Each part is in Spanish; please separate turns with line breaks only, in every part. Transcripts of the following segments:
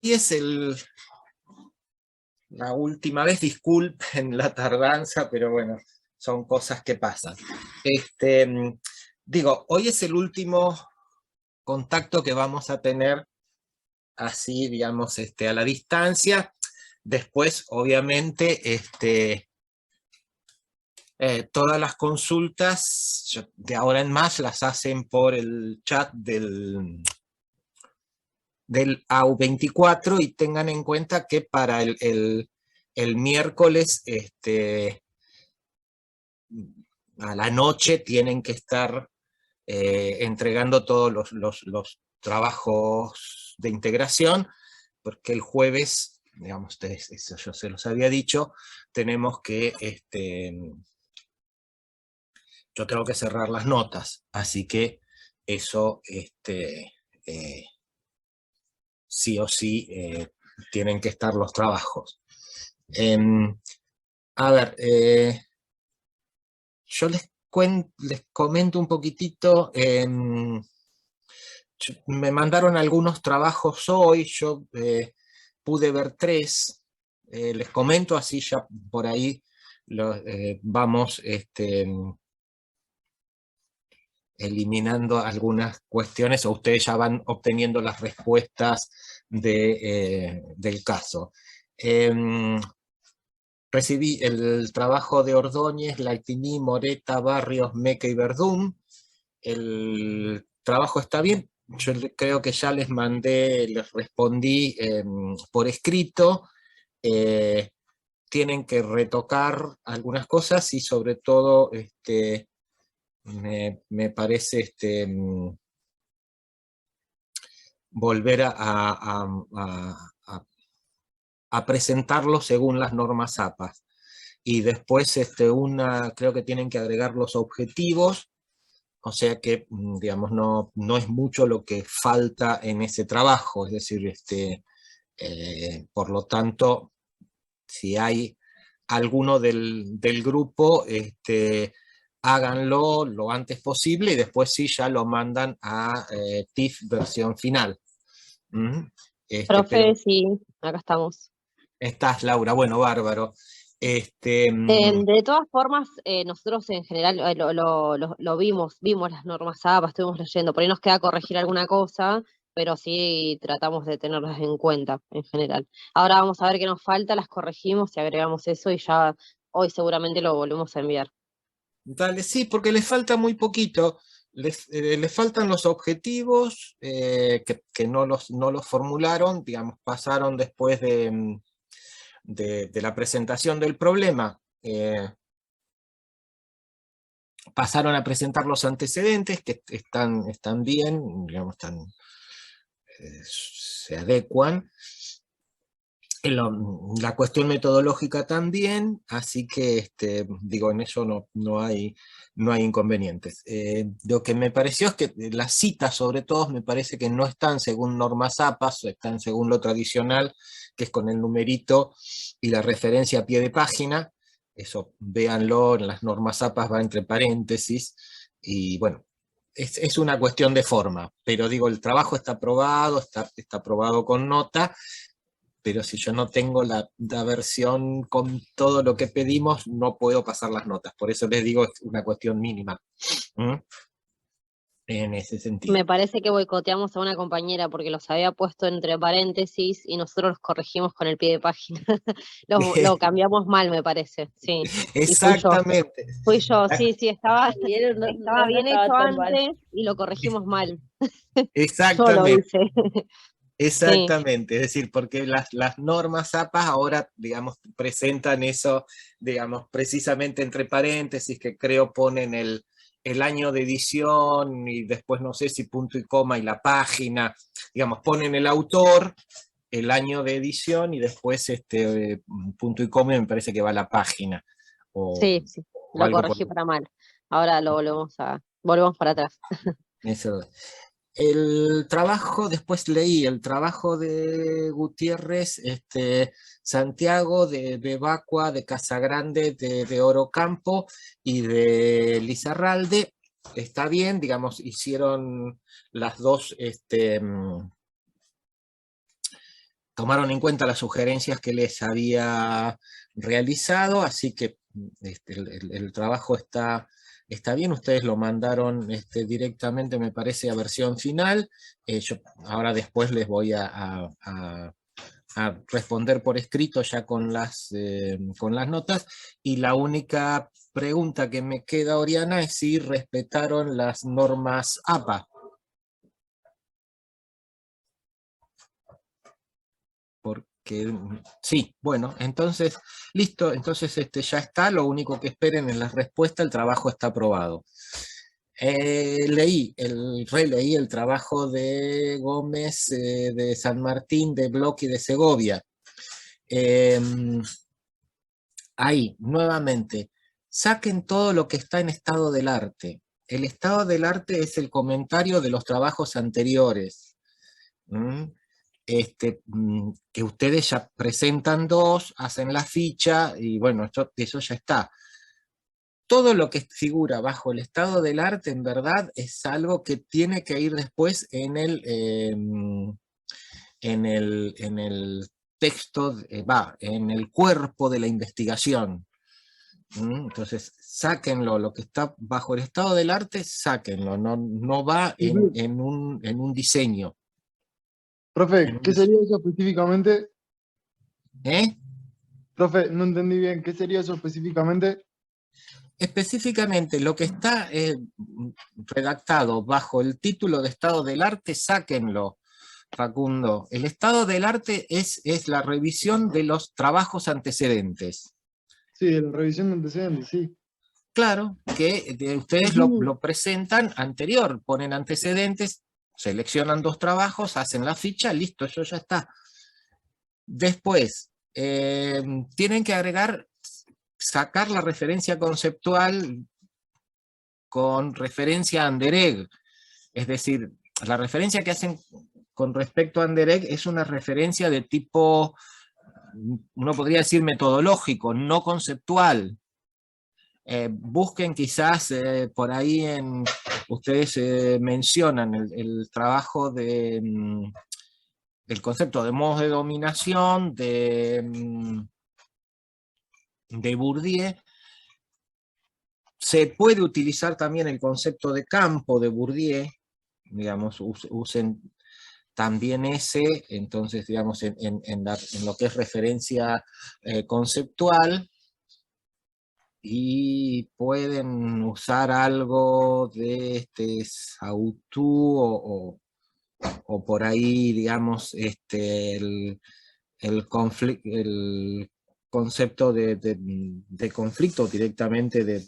es la última vez, disculpen la tardanza, pero bueno, son cosas que pasan. Digo, hoy es el último contacto que vamos a tener así, digamos, a la distancia. Después, obviamente, todas las consultas de ahora en más las hacen por el chat del AU24, y tengan en cuenta que para el miércoles a la noche tienen que estar entregando todos los trabajos de integración, porque el jueves, digamos, eso yo se los había dicho, tenemos que, yo tengo que cerrar las notas, así que eso, sí o sí, tienen que estar los trabajos. A ver, yo les comento un poquitito. Me mandaron algunos trabajos hoy, yo pude ver 3, les comento así ya por ahí vamos eliminando algunas cuestiones, o ustedes ya van obteniendo las respuestas del caso. Recibí el trabajo de Ordóñez, Laitiní, Moreta, Barrios, Meca y Verdún. El trabajo está bien, yo creo que ya les mandé, les respondí por escrito. Tienen que retocar algunas cosas y sobre todo me parece volver a presentarlo según las normas APA. Y después creo que tienen que agregar los objetivos, o sea que, digamos, no es mucho lo que falta en ese trabajo, es decir, por lo tanto, si hay alguno del grupo, háganlo lo antes posible y después sí ya lo mandan a TIF versión final.
Profe, sí, acá estamos.
Estás, Laura, bueno, bárbaro.
De todas formas, nosotros en general lo vimos las normas APA, estuvimos leyendo, por ahí nos queda corregir alguna cosa, pero sí tratamos de tenerlas en cuenta en general. Ahora vamos a ver qué nos falta, las corregimos y agregamos eso y ya hoy seguramente lo volvemos a enviar.
Dale, sí, porque les falta muy poquito. Les faltan los objetivos que no los formularon, digamos, pasaron después de la presentación del problema. Pasaron a presentar los antecedentes, que están bien, digamos, se adecuan. La cuestión metodológica también, así que digo, en eso no hay inconvenientes. Lo que me pareció es que las citas, sobre todo, me parece que no están según normas APAS, están según lo tradicional, que es con el numerito y la referencia a pie de página. Eso véanlo, en las normas APAS va entre paréntesis, y bueno, es una cuestión de forma, pero digo, el trabajo está aprobado, está aprobado con nota, pero si yo no tengo la versión con todo lo que pedimos, no puedo pasar las notas. Por eso les digo, es una cuestión mínima. En ese sentido.
Me parece que boicoteamos a una compañera porque los había puesto entre paréntesis y nosotros los corregimos con el pie de página. Lo cambiamos mal, me parece, sí. Y fui yo.
Exactamente.
Fui yo, sí, estaba
No
bien
estaba
hecho
tan mal.
antes y lo corregimos mal. Yo lo
Exactamente.
hice. Sí.
Exactamente, es decir, porque las normas APA ahora, digamos, presentan eso, digamos, precisamente entre paréntesis, que creo ponen el año de edición y después no sé si punto y coma y la página, digamos, ponen el autor, el año de edición y después punto y coma, y me parece que va la página.
Sí,
O
lo
algo
corregí para mal. Ahora lo volvemos para atrás.
eso. El trabajo, después leí el trabajo de Gutiérrez, Santiago, de Bebacua, de Casagrande, de Orocampo y de Lizarralde. Está bien, digamos, hicieron las dos tomaron en cuenta las sugerencias que les había realizado, así que el trabajo está bien. Ustedes lo mandaron directamente, me parece, a versión final. Yo ahora después les voy a responder por escrito ya con las notas, y la única pregunta que me queda, Oriana, es si respetaron las normas APA. Porque sí, bueno, entonces, listo, entonces ya está, lo único que esperen es la respuesta, el trabajo está aprobado. Releí el trabajo de Gómez, de San Martín, de Bloch y de Segovia. Ahí, nuevamente, saquen todo lo que está en estado del arte. El estado del arte es el comentario de los trabajos anteriores. Que ustedes ya presentan 2, hacen la ficha, y bueno, eso ya está. Todo lo que figura bajo el estado del arte, en verdad, es algo que tiene que ir después en el texto, en el cuerpo de la investigación. Entonces, sáquenlo, lo que está bajo el estado del arte, sáquenlo, no va en un diseño.
Profe, ¿qué sería eso específicamente?
¿Eh?
Profe, no entendí bien, ¿qué sería eso específicamente?
Específicamente, lo que está redactado bajo el título de estado del arte, sáquenlo, Facundo. El estado del arte es la revisión de los trabajos antecedentes.
Sí, de la revisión de antecedentes, sí.
Claro, que ustedes lo presentan anterior, ponen antecedentes, seleccionan 2 trabajos, hacen la ficha, listo, eso ya está. Después, tienen que sacar la referencia conceptual con referencia a Anderegg. Es decir, la referencia que hacen con respecto a Anderegg es una referencia de tipo, uno podría decir metodológico, no conceptual. Busquen quizás por ahí, ustedes mencionan el trabajo del concepto de modos de dominación de Bourdieu. Se puede utilizar también el concepto de campo de Bourdieu, digamos, usen también ese, entonces, digamos, en lo que es referencia conceptual, y pueden usar algo de Sautou o por ahí, digamos, el concepto de conflicto directamente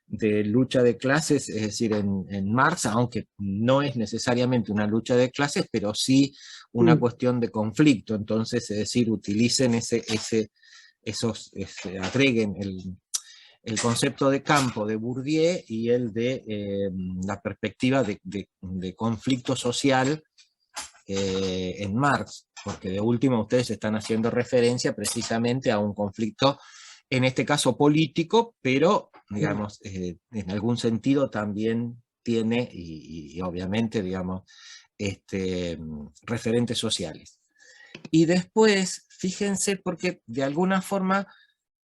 de lucha de clases, es decir, en Marx, aunque no es necesariamente una lucha de clases, pero sí una cuestión de conflicto. Entonces, es decir, utilicen agreguen el concepto de campo de Bourdieu y el de la perspectiva de conflicto social en Marx, porque de último ustedes están haciendo referencia precisamente a un conflicto, en este caso político, pero digamos, en algún sentido también tiene, y obviamente, digamos, referentes sociales. Y después, fíjense, porque de alguna forma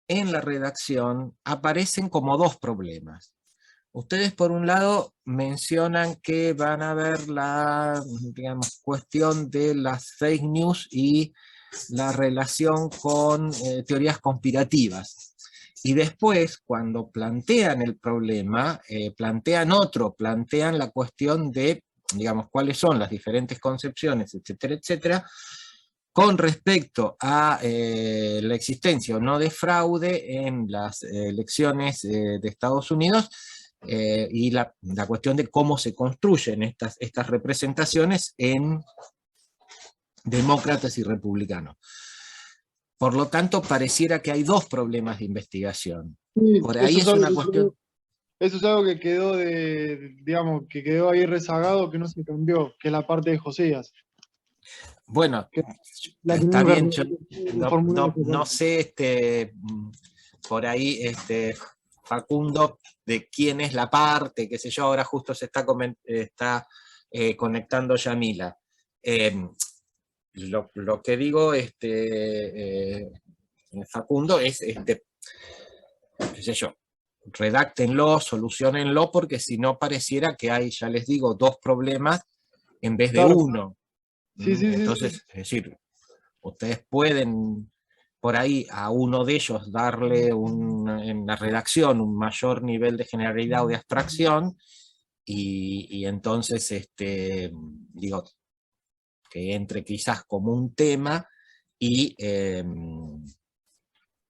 en la redacción aparecen como 2 problemas. Ustedes, por un lado, mencionan que van a ver la, digamos, cuestión de las fake news y la relación con teorías conspirativas. Y después, cuando plantean el problema, plantean la cuestión de, digamos, cuáles son las diferentes concepciones, etcétera, etcétera, con respecto a la existencia o no de fraude en las elecciones de Estados Unidos, y la cuestión de cómo se construyen estas representaciones en demócratas y republicanos. Por lo tanto, pareciera que hay 2 problemas de investigación.
Sí,
por ahí es una cuestión...
Eso es algo que quedó digamos, que quedó ahí rezagado, que no se cambió, que es la parte de Josías.
Bueno, está bien, yo no sé, por ahí, Facundo, de quién es la parte, qué sé yo, ahora justo se está conectando Yamila. lo que digo, Facundo, es, qué sé yo, redáctenlo, solucionenlo, porque si no pareciera que hay, ya les digo, dos problemas en vez de
Claro.
uno.
Sí, sí, sí,
Entonces,
sí.
es decir, ustedes pueden por ahí a uno de ellos darle en la redacción un mayor nivel de generalidad o de abstracción, y entonces, digo, que entre quizás como un tema, y,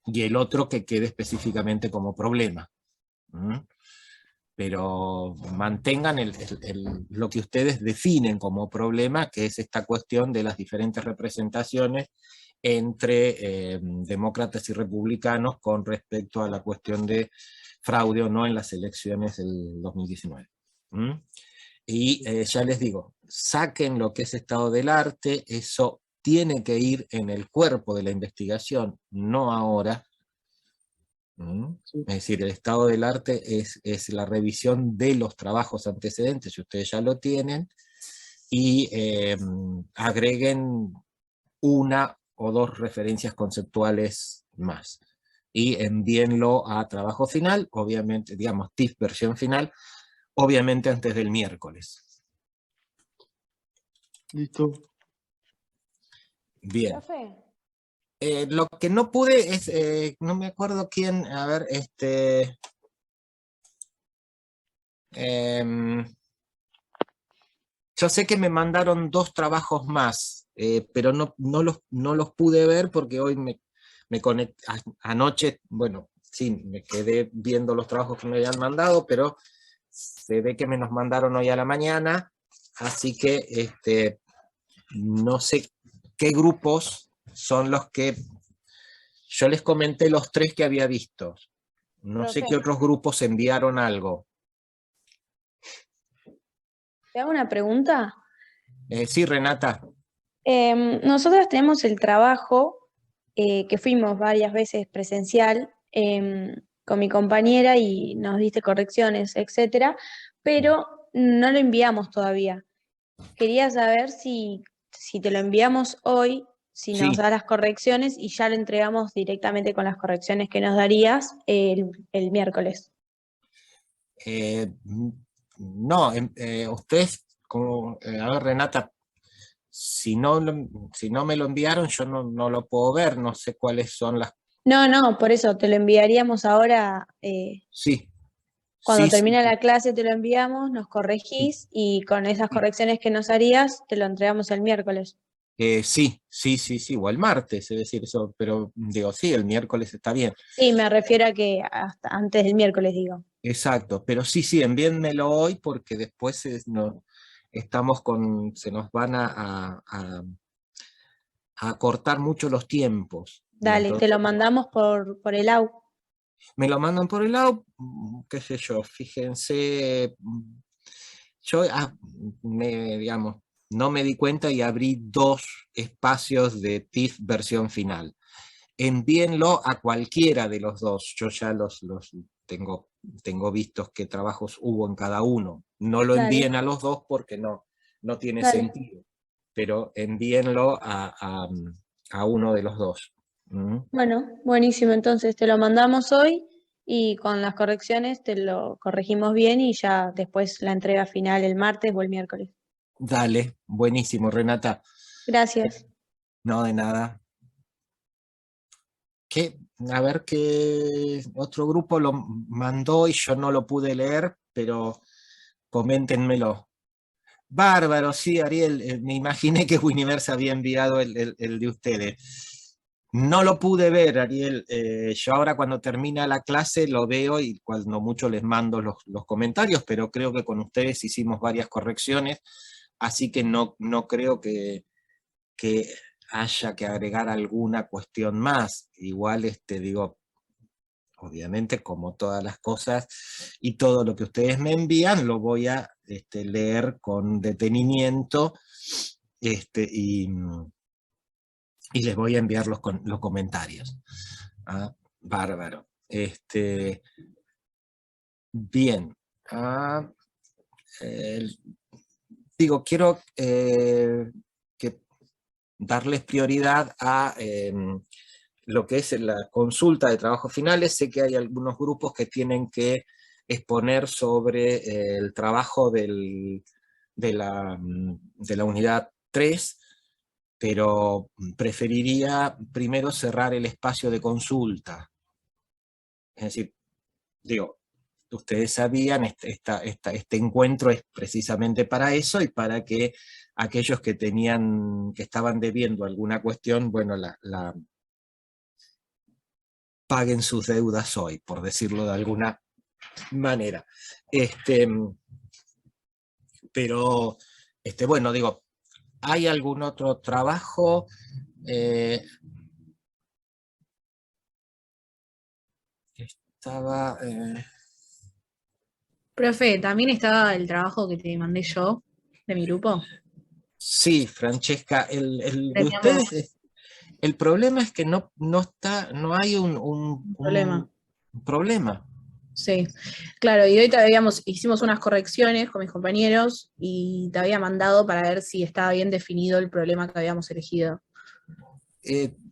y el otro que quede específicamente como problema. ¿Mm? Pero mantengan lo que ustedes definen como problema, que es esta cuestión de las diferentes representaciones entre demócratas y republicanos con respecto a la cuestión de fraude o no en las elecciones del 2019. ¿Mm? Y ya les digo, saquen lo que es estado del arte, eso tiene que ir en el cuerpo de la investigación, no ahora.
Sí.
Es decir, el estado del arte es la revisión de los trabajos antecedentes, si ustedes ya lo tienen, y agreguen una o dos referencias conceptuales más. Y envíenlo a trabajo final, obviamente, digamos, TIFF versión final, obviamente antes del miércoles.
Listo.
Bien.
Profe,
Lo que no pude es, no me acuerdo quién, a ver, em, yo sé que me mandaron dos trabajos más, pero no los pude ver porque hoy me conecté, anoche, bueno, sí, me quedé viendo los trabajos que me habían mandado, pero se ve que me los mandaron hoy a la mañana, así que no sé qué grupos son los que yo les comenté, los tres que había visto. No sé
profe,
qué otros grupos enviaron algo.
¿Te hago una pregunta?
Sí, Renata.
Nosotros tenemos el trabajo que fuimos varias veces presencial con mi compañera y nos diste correcciones, etcétera, pero no lo enviamos todavía. Quería saber si te lo enviamos hoy, si nos
Sí,
das las correcciones y ya lo entregamos directamente con las correcciones que nos darías el miércoles.
no, ustedes, como, a ver, Renata, si no me lo enviaron, yo no lo puedo ver, no sé cuáles son las...
No, no, por eso te lo enviaríamos ahora.
Sí,
Cuando
sí, sí,
termina
sí.
la clase te lo enviamos, nos
Sí,
corregís y con esas
sí.
correcciones que nos harías te lo entregamos el miércoles.
Sí, sí, sí, sí, o el martes, es decir, eso, pero digo, sí, el miércoles está bien.
Sí, me refiero a que hasta antes del miércoles digo.
Exacto, pero sí, sí, envíenmelo hoy porque después no, estamos con, se nos van a cortar mucho los tiempos. Y
Dale, te
entonces
lo mandamos por el AU.
me lo mandan por el lado, qué sé yo, fíjense, yo digamos, no me di cuenta y abrí dos espacios de TIFF versión final. Envíenlo a cualquiera de los dos, yo ya los tengo vistos qué trabajos hubo en cada uno. No lo
Dale,
envíen a los dos porque no tiene
dale.
sentido, pero envíenlo a uno de los dos. ¿Mm?
Bueno, buenísimo. Entonces te lo mandamos hoy y con las correcciones te lo corregimos bien y ya después la entrega final el martes o el miércoles.
Dale, buenísimo, Renata.
Gracias.
No, de nada. A ver qué otro grupo lo mandó y yo no lo pude leer, pero coméntenmelo. Bárbaro, sí, Ariel, me imaginé que Winiverse había enviado el de ustedes. No lo pude ver, Ariel. Yo ahora cuando termina la clase lo veo y cuando mucho les mando los comentarios, pero creo que con ustedes hicimos varias correcciones, así que no creo que haya que agregar alguna cuestión más. Igual, digo, obviamente, como todas las cosas y todo lo que ustedes me envían, lo voy a leer con detenimiento y les voy a enviar los comentarios. Ah, bárbaro. Bien. Ah, digo, quiero que darles prioridad a lo que es la consulta de trabajos finales. Sé que hay algunos grupos que tienen que exponer sobre el trabajo de la unidad 3, pero preferiría primero cerrar el espacio de consulta. Es decir, digo, ustedes sabían, este encuentro es precisamente para eso y para que aquellos que estaban debiendo alguna cuestión, bueno, paguen sus deudas hoy, por decirlo de alguna manera. Pero, bueno, digo, ¿hay algún otro trabajo?
Profe, ¿también estaba el trabajo que te mandé yo, de mi grupo?
Sí, Francesca, de
Teníamos
ustedes, el problema es que no hay
un problema.
un problema.
Sí, claro, y hoy hicimos unas correcciones con mis compañeros y te había mandado para ver si estaba bien definido el problema que habíamos elegido.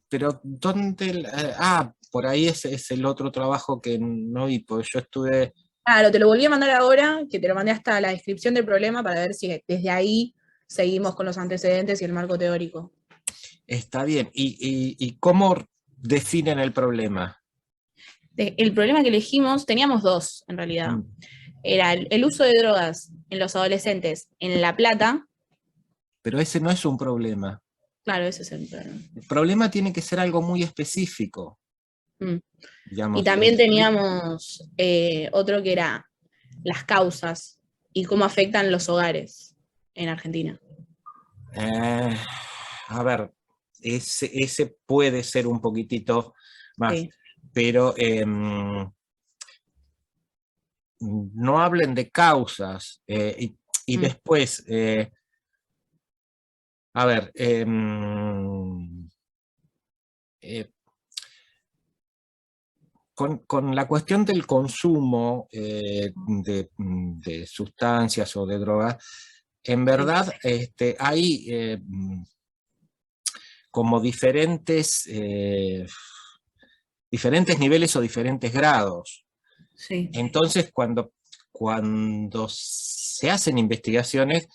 Pero ¿dónde? Por ahí es el otro trabajo que no vi, porque yo estuve...
Claro, te lo volví a mandar ahora, que te lo mandé hasta la descripción del problema para ver si desde ahí seguimos con los antecedentes y el marco teórico.
Está bien. ¿Y cómo definen el problema?
El problema que elegimos, teníamos dos en realidad. Era el uso de drogas en los adolescentes en La Plata.
Pero ese no es un problema.
Claro, ese es el problema.
El problema tiene que ser algo muy específico. Digamos,
y también teníamos otro que era las causas y cómo afectan los hogares en Argentina.
A ver, ese puede ser un poquitito más, sí. Pero no hablen de causas y después, a ver, con la cuestión del consumo de sustancias o de drogas, en verdad hay como diferentes niveles o diferentes grados.
Sí.
Entonces, cuando se hacen investigaciones,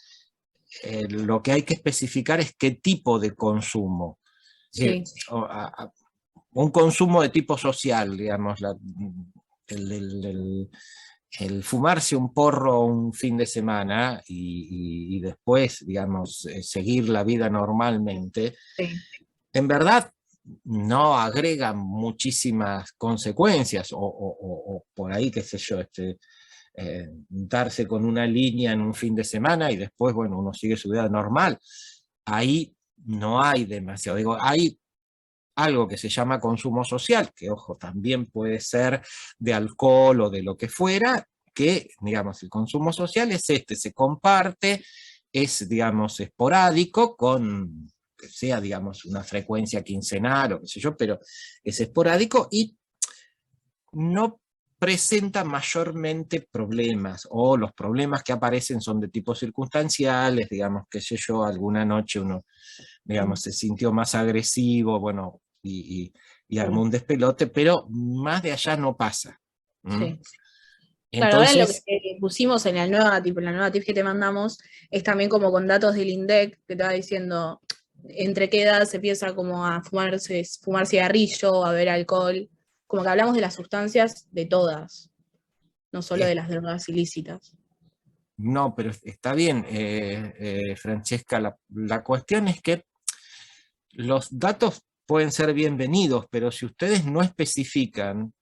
lo que hay que especificar es qué tipo de consumo.
Sí.
Un consumo de tipo social, digamos, el fumarse un porro un fin de semana y después, digamos, seguir la vida normalmente,
sí.
En verdad no agrega muchísimas consecuencias, o por ahí, qué sé yo, darse con una línea en un fin de semana y después, bueno, uno sigue su vida normal. Ahí no hay demasiado, digo, hay algo que se llama consumo social, que ojo, también puede ser de alcohol o de lo que fuera, que, digamos, el consumo social es se comparte, es, digamos, esporádico, con que sea, digamos, una frecuencia quincenal o qué sé yo, pero es esporádico y no presenta mayormente problemas, o los problemas que aparecen son de tipo circunstanciales, digamos, qué sé yo, alguna noche uno, digamos, se sintió más agresivo, bueno, y armó un despelote, pero más de allá no pasa.
Sí.
Entonces,
claro, ahora lo que pusimos en la nueva tip que te mandamos es también como con datos del INDEC, que te va diciendo entre qué edad se empieza como a fumar cigarrillo, a beber alcohol, como que hablamos de las sustancias de todas, no solo de las drogas ilícitas.
No, pero está bien, Francesca, la cuestión es que los datos pueden ser bienvenidos, pero si ustedes no especifican,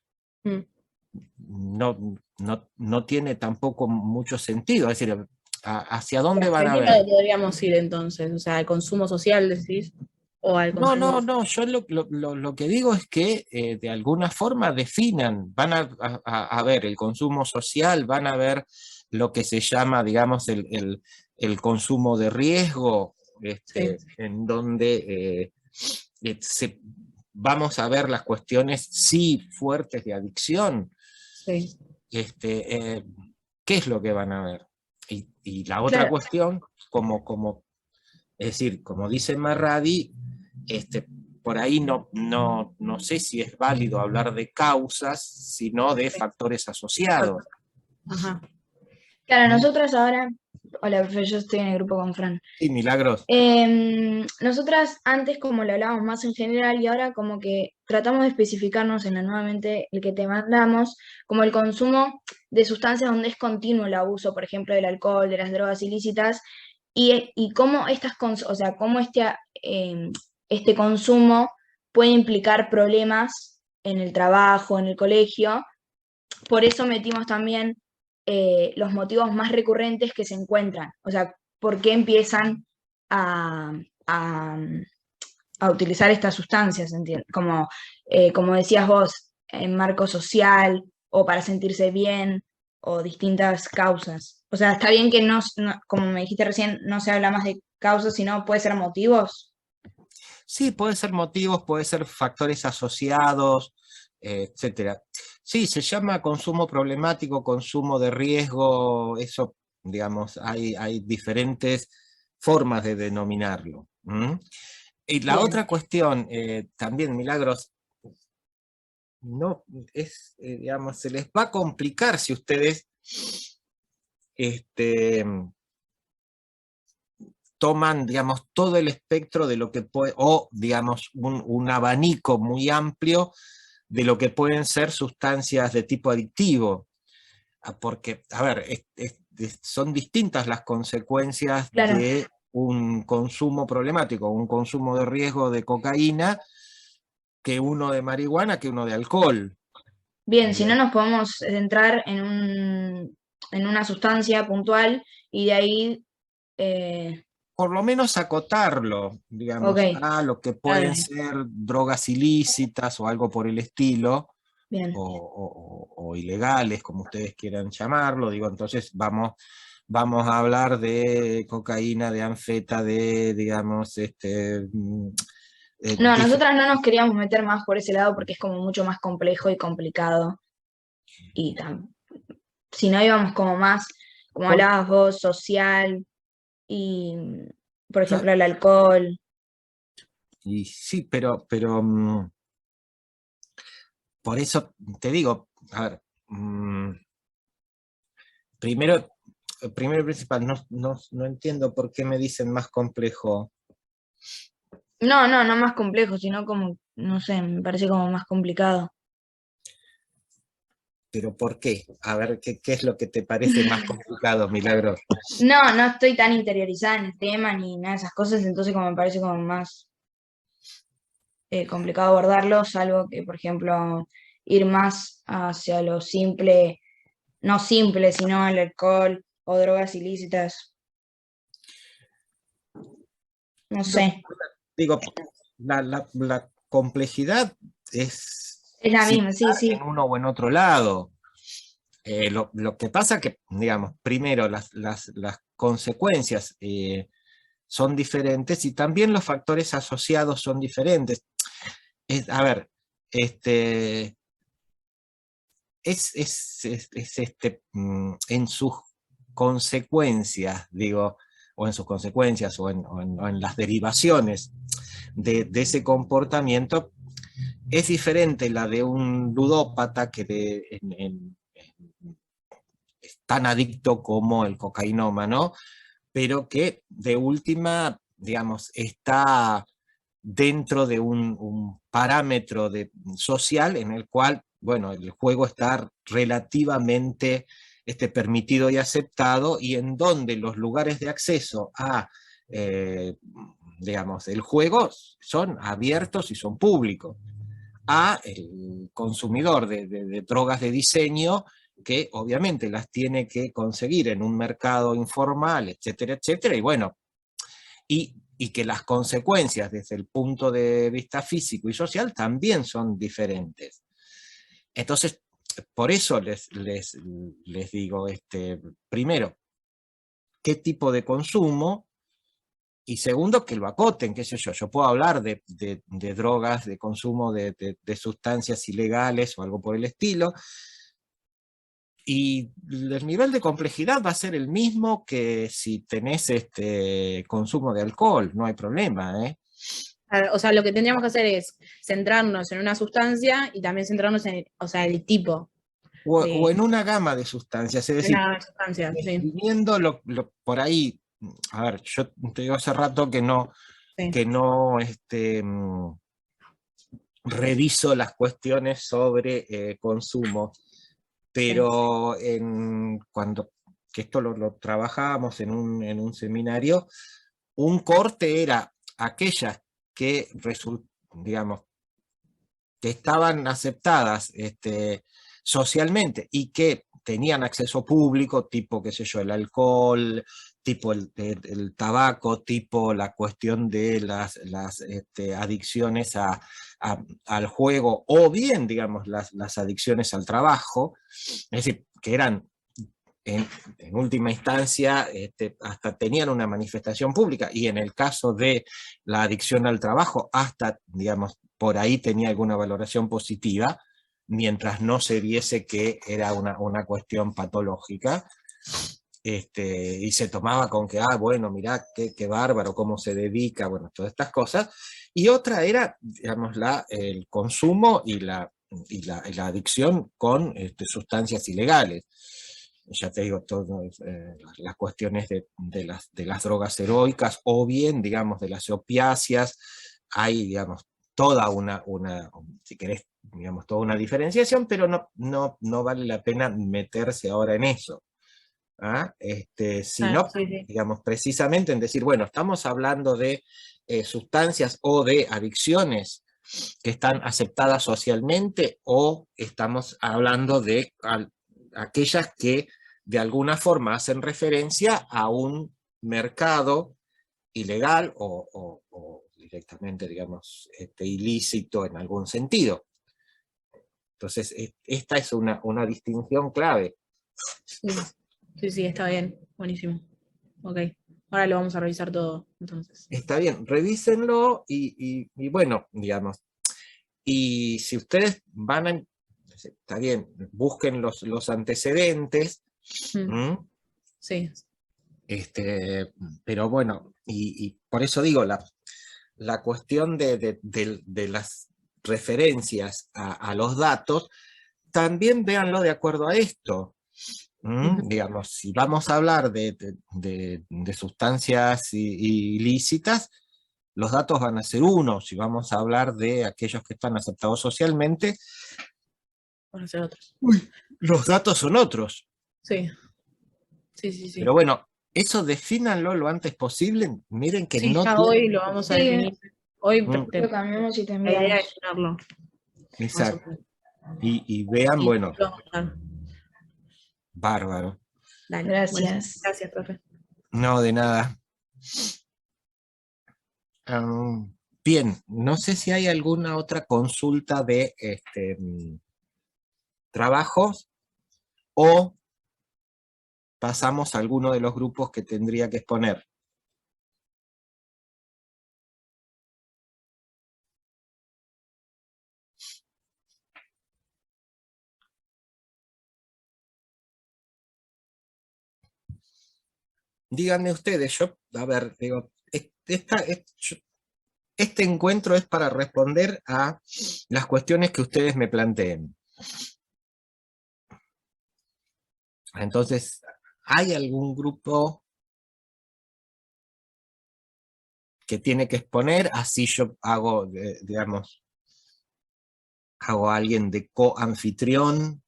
no tiene tampoco mucho sentido. Es decir, ¿hacia dónde van a ver?
¿A qué podríamos ir entonces? O sea, ¿al consumo social decís? ¿O al consumo?
No, yo lo que digo es que de alguna forma definan, van a ver el consumo social, van a ver lo que se llama, digamos, el consumo de riesgo,
sí.
en donde vamos a ver las cuestiones, sí, fuertes de adicción.
Sí.
¿Qué es lo que van a ver? Y la otra cuestión, como Es decir, como dice Marradi, por ahí no sé si es válido hablar de causas, sino de factores asociados.
Ajá.
Claro, nosotras ahora, hola, profe, yo estoy en el grupo con Fran.
Sí, Milagros.
Nosotras antes como lo hablábamos más en general y ahora como que tratamos de especificarnos en la nuevamente el que te mandamos, como el consumo de sustancias donde es continuo el abuso, por ejemplo, del alcohol, de las drogas ilícitas, y cómo o sea, cómo este consumo puede implicar problemas en el trabajo, en el colegio. Por eso metimos también los motivos más recurrentes que se encuentran, o sea, por qué empiezan a, a, a utilizar estas sustancias, como decías vos, en marco social o para sentirse bien o distintas causas. O sea, está bien que como me dijiste recién, no se habla más de causas, sino puede ser motivos.
Sí, puede ser motivos, puede ser factores asociados, etcétera. Sí, se llama consumo problemático, consumo de riesgo, eso, digamos, hay diferentes formas de denominarlo. Y la
Bien.
otra cuestión, también, Milagros, no es, digamos, se les va a complicar si ustedes toman, digamos, todo el espectro de lo que puede, o, digamos, un abanico muy amplio de lo que pueden ser sustancias de tipo adictivo. Porque, a ver, son distintas las consecuencias
Claro.
de un consumo problemático, un consumo de riesgo de cocaína, que uno de marihuana, que uno de alcohol.
Bien, si no nos podemos centrar en una sustancia puntual y de ahí,
Por lo menos acotarlo, digamos,
ok,
a lo que
claro,
pueden ser drogas ilícitas o algo por el estilo,
bien.
o ilegales, como ustedes quieran llamarlo. Digo, entonces vamos a hablar de cocaína, de anfeta, de, digamos,
No, nosotras no nos queríamos meter más por ese lado porque es como mucho más complejo y complicado. Y si no íbamos como más, como hablabas vos, social y, por ejemplo, el alcohol.
Y sí, pero por eso te digo, a ver, primero y principal, no entiendo por qué me dicen más complejo.
No más complejo, sino como, no sé, me parece como más complicado.
¿Pero por qué? A ver, ¿qué es lo que te parece más complicado, Milagros?
No estoy tan interiorizada en el tema ni nada de esas cosas, entonces como me parece como más complicado abordarlo, salvo que, por ejemplo, ir más hacia lo simple, no simple, sino el alcohol o drogas ilícitas. No sé,
Digo, la complejidad es
es la misma, sí,
similar en
sí.
uno o en otro lado. Lo que pasa que, digamos, primero las consecuencias son diferentes y también los factores asociados son diferentes. A ver, en sus consecuencias, digo, o en sus consecuencias, o en las derivaciones de ese comportamiento, es diferente la de un ludópata que es tan adicto como el cocainómano, pero que de última, digamos, está dentro de un parámetro social en el cual, bueno, el juego está relativamente permitido y aceptado, y en donde los lugares de acceso a, digamos, el juego son abiertos y son públicos, a el consumidor de drogas de diseño, que obviamente las tiene que conseguir en un mercado informal, etcétera, etcétera, y bueno, y que las consecuencias desde el punto de vista físico y social también son diferentes. Entonces, por eso les digo, primero, qué tipo de consumo, y segundo, que lo acoten, qué sé yo. Yo puedo hablar de drogas, de consumo de sustancias ilegales o algo por el estilo, y el nivel de complejidad va a ser el mismo que si tenés consumo de alcohol, no hay problema, ¿eh?
O sea, lo que tendríamos que hacer es centrarnos en una sustancia y también centrarnos en, o sea, el tipo
O
de
en una gama de sustancias, es decir,
una sustancia, sí,
definiendo por ahí, a ver, yo te digo hace rato que no,
sí.
Reviso las cuestiones sobre consumo, pero que esto lo trabajábamos en un seminario, un corte era aquellas que digamos, que estaban aceptadas socialmente y que tenían acceso público, tipo, qué sé yo, el alcohol, tipo el tabaco, tipo la cuestión de las adicciones al juego, o bien, digamos, las adicciones al trabajo, es decir, que eran en última instancia hasta tenían una manifestación pública, y en el caso de la adicción al trabajo, hasta, digamos, por ahí tenía alguna valoración positiva, mientras no se viese que era una cuestión patológica, y se tomaba con que, bueno, mirá, qué bárbaro, cómo se dedica, bueno, todas estas cosas. Y otra era, digamos, el consumo y la adicción con sustancias ilegales. Ya te digo, todas las cuestiones de las drogas heroicas, o bien, digamos, de las opiáceas. Hay, digamos, toda si querés, digamos, toda una diferenciación, pero no vale la pena meterse ahora en eso. Sino,
Sí, sí.
digamos, precisamente en decir, bueno, estamos hablando de sustancias o de adicciones que están aceptadas socialmente, o estamos hablando de aquellas que de alguna forma hacen referencia a un mercado ilegal o directamente, digamos, ilícito en algún sentido. Entonces, esta es una distinción clave.
Sí, está bien, buenísimo. Ok, ahora lo vamos a revisar todo, entonces.
Está bien, revísenlo y bueno, digamos, y si ustedes está bien, busquen los antecedentes,
Sí.
Pero bueno, y por eso digo, la cuestión de las referencias a los datos, también véanlo de acuerdo a esto. Digamos, si vamos a hablar de sustancias ilícitas, los datos van a ser uno. Si vamos a hablar de aquellos que están aceptados socialmente,
Van a ser otros.
los datos son otros.
Sí.
Pero bueno, eso defínanlo lo antes posible. Miren que
Sí,
no
ya
tiene...
hoy lo vamos a definir. Hoy
Lo cambiamos y te
la idea
enviamos.
es tenerlo.
Exacto. Y vean, bueno, bárbaro.
Dale,
Gracias.
buenísimo. Gracias, profe.
No, de nada. Bien, no sé si hay alguna otra consulta de trabajos, o pasamos a alguno de los grupos que tendría que exponer. Díganme ustedes, a ver, digo, este encuentro es para responder a las cuestiones que ustedes me planteen. Entonces, ¿hay algún grupo que tiene que exponer? Así yo hago, digamos, hago a alguien de coanfitrión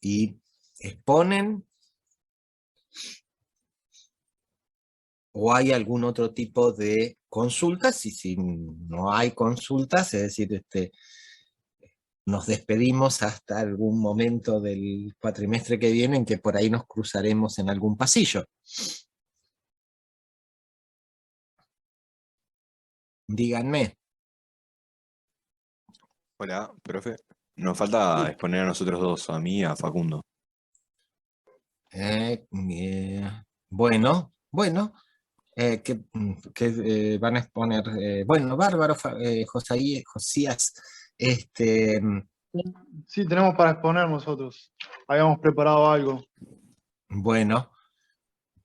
y exponen. ¿O hay algún otro tipo de consultas? Y si no hay consultas, es decir, nos despedimos hasta algún momento del cuatrimestre que viene, en que por ahí nos cruzaremos en algún pasillo. Díganme.
Hola, profe. Nos falta exponer a nosotros dos, a mí y a Facundo.
Bueno, que van a exponer, bueno, bárbaro, Josías,
Sí, tenemos para exponer nosotros. Habíamos preparado algo.
Bueno,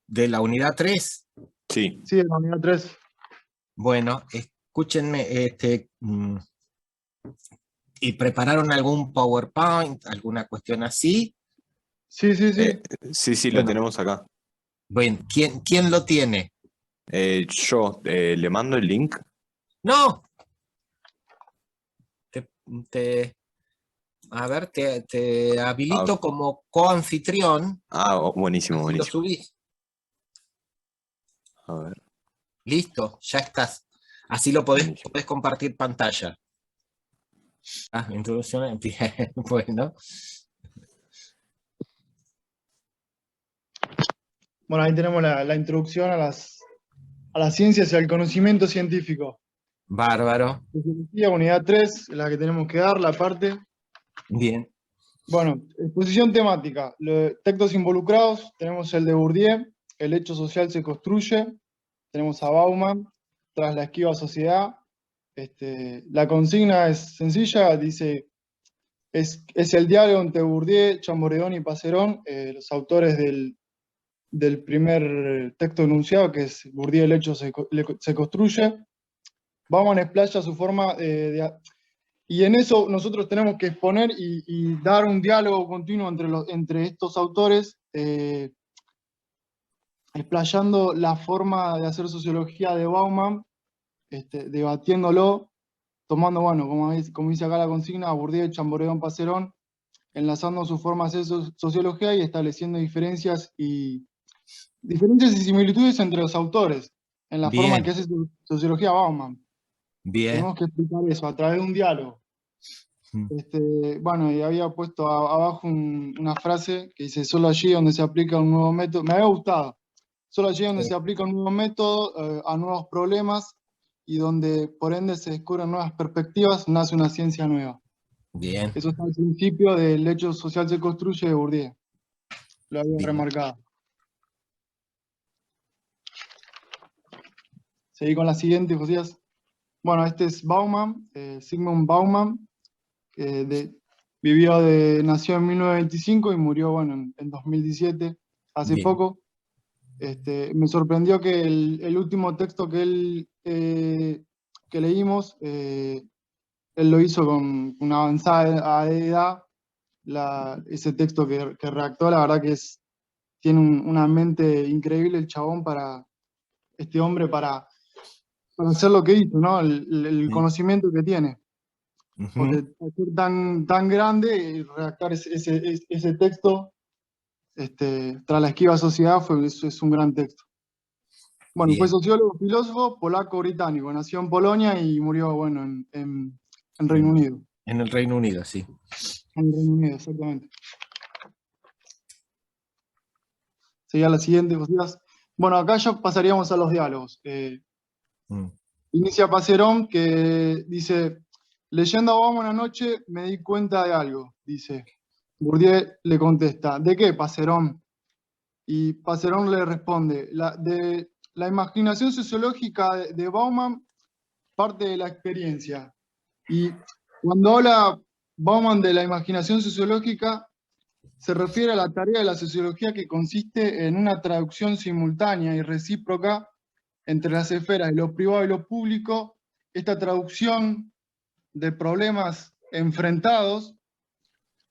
de la unidad 3.
Sí,
Sí, de la unidad 3.
Bueno, escúchenme, ¿y prepararon algún PowerPoint, alguna cuestión así?
Sí, sí, sí.
sí, lo
Bueno.
tenemos acá.
Bueno, ¿quién lo tiene?
Yo le mando el link.
¡No! A ver, te habilito como coanfitrión.
Buenísimo,
Así lo
buenísimo.
subís.
A ver,
Listo, ya estás. Así lo podés
buenísimo.
compartir pantalla. Introducción. Bien, bueno.
Bueno, ahí tenemos la introducción a las ciencias y al conocimiento científico.
Bárbaro.
Sociología, unidad 3, la que tenemos que dar, la parte.
Bien.
Bueno, exposición temática. Textos involucrados, tenemos el de Bourdieu, el hecho social se construye, tenemos a Bauman, tras la esquiva sociedad. La consigna es sencilla, dice, es el diálogo entre Bourdieu, Chamboredón y Passerón, los autores del primer texto enunciado, que es Bourdieu, el hecho se construye. Bauman explaya su forma y en eso nosotros tenemos que exponer y dar un diálogo continuo entre estos autores, explayando la forma de hacer sociología de Bauman, debatiéndolo, tomando, bueno, como dice acá la consigna, Bourdieu, Chamboredón, Passerón, enlazando sus formas de sociología y estableciendo diferencias y similitudes entre los autores, en la forma
Bien.
en que hace sociología Bauman.
Bien.
Tenemos que explicar eso a través de un diálogo. Bueno, y había puesto abajo una frase que dice, solo allí donde se aplica un nuevo método, me había gustado, solo allí donde se aplica un nuevo método a nuevos problemas y donde por ende se descubren nuevas perspectivas, nace una ciencia nueva.
Bien.
Eso está al principio del hecho social se construye de Bourdieu. Lo había remarcado. Seguí con la siguiente, Josías. Bueno, este es Bauman, Zygmunt Bauman, nació en 1925 y murió, bueno, en 2017, hace
Bien.
poco. Me sorprendió que el último texto que leímos, él lo hizo con una avanzada edad. Ese texto que redactó, la verdad que tiene una mente increíble el chabón este hombre para hacer lo que hizo, ¿no? El conocimiento que tiene. Porque al ser tan grande y redactar ese texto tras la esquiva sociedad es un gran texto. Bueno,
Bien.
fue sociólogo, filósofo, polaco-británico. Nació en Polonia y murió, bueno, en Reino Unido.
En el Reino Unido, sí.
En el Reino Unido, exactamente. Sería la siguiente, Josías. Bueno, acá ya pasaríamos a los diálogos. Inicia Passerón, que dice, leyendo a Bauman una noche me di cuenta de algo, dice. Bourdieu le contesta, ¿de qué, Passerón? Y Passerón le responde, la imaginación sociológica de Bauman parte de la experiencia. Y cuando habla Bauman de la imaginación sociológica, se refiere a la tarea de la sociología que consiste en una traducción simultánea y recíproca entre las esferas de lo privado y lo público. Esta traducción de problemas enfrentados,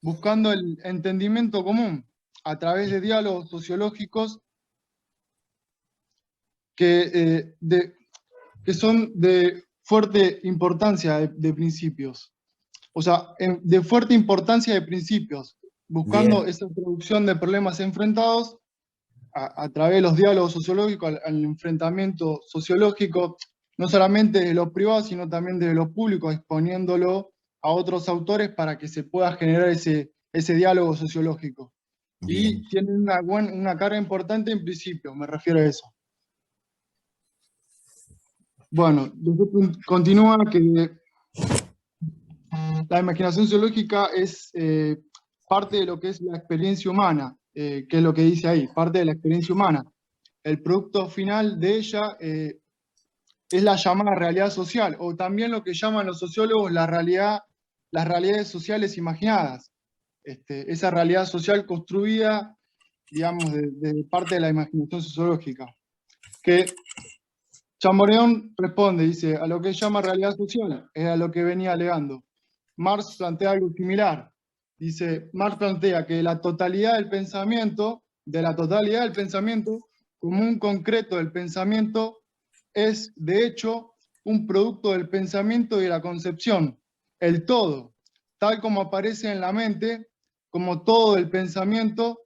buscando el entendimiento común a través de diálogos sociológicos que son de fuerte importancia de principios. O sea, de fuerte importancia de principios, buscando esa traducción de problemas enfrentados a través de los diálogos sociológicos, al enfrentamiento sociológico, no solamente de lo privado, sino también de lo público, exponiéndolo a otros autores para que se pueda generar ese diálogo sociológico.
Bien.
Y tienen una carga importante en principio, me refiero a eso. Bueno, después continúa que la imaginación sociológica es parte de lo que es la experiencia humana, que es lo que dice ahí, parte de la experiencia humana. El producto final de ella es la llamada realidad social, o también lo que llaman los sociólogos la realidad las realidades sociales imaginadas. Esa realidad social construida, digamos, de parte de la imaginación sociológica. Que Champollion responde, dice, a lo que llama realidad social, es a lo que venía alegando. Marx plantea algo similar. Dice, Marx plantea que de la totalidad del pensamiento, como un concreto del pensamiento, es, de hecho, un producto del pensamiento y de la concepción, el todo, tal como aparece en la mente, como todo el pensamiento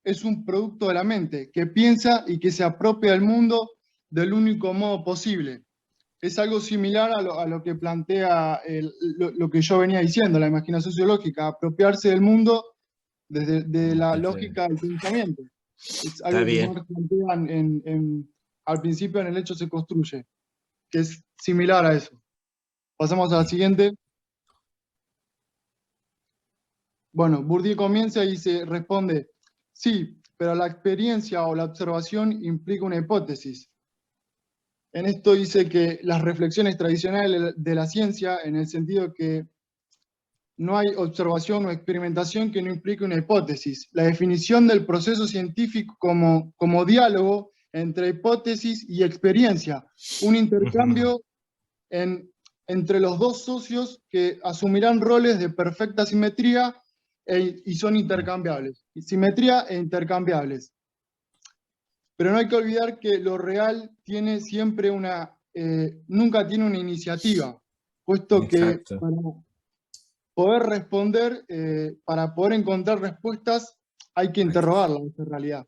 es un producto de la mente, que piensa y que se apropia del mundo del único modo posible. Es algo similar a lo que plantea lo que yo venía diciendo, la imaginación sociológica, apropiarse del mundo desde la lógica del pensamiento. Es algo que Marx plantea al principio en El hecho se construye, que es similar a eso. Pasamos a la siguiente. Bueno, Bourdieu comienza y responde, sí, pero la experiencia o la observación implica una hipótesis. En esto dice que las reflexiones tradicionales de la ciencia, en el sentido que no hay observación o experimentación que no implique una hipótesis. La definición del proceso científico como diálogo entre hipótesis y experiencia, un intercambio entre los dos socios que asumirán roles de perfecta simetría y son intercambiables. Simetría e intercambiables. Pero no hay que olvidar que lo real tiene siempre nunca tiene una iniciativa, puesto que para poder responder, para poder encontrar respuestas, hay que interrogarla, esa realidad.